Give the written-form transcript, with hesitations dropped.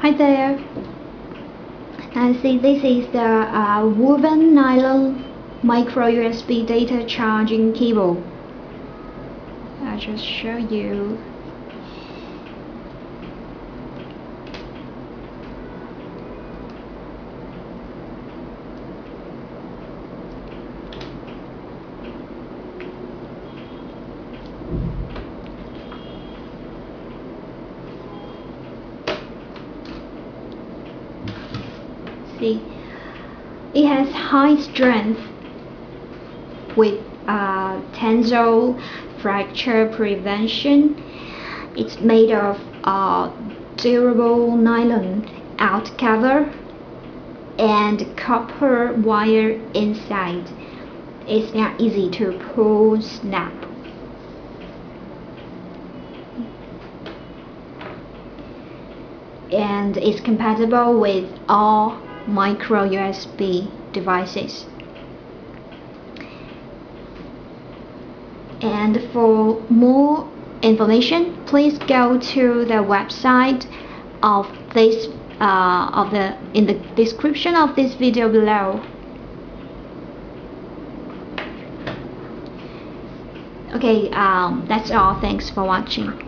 Hi there. See, this is the woven nylon micro USB data charging cable. I'll just show you. See, it has high strength with tensile fracture prevention. It's made of durable nylon out cover and copper wire inside. It's not easy to pull snap. And it's compatible with all micro USB devices. And for more information, please go to the website of this in the description of this video below. Okay, that's all. Thanks for watching.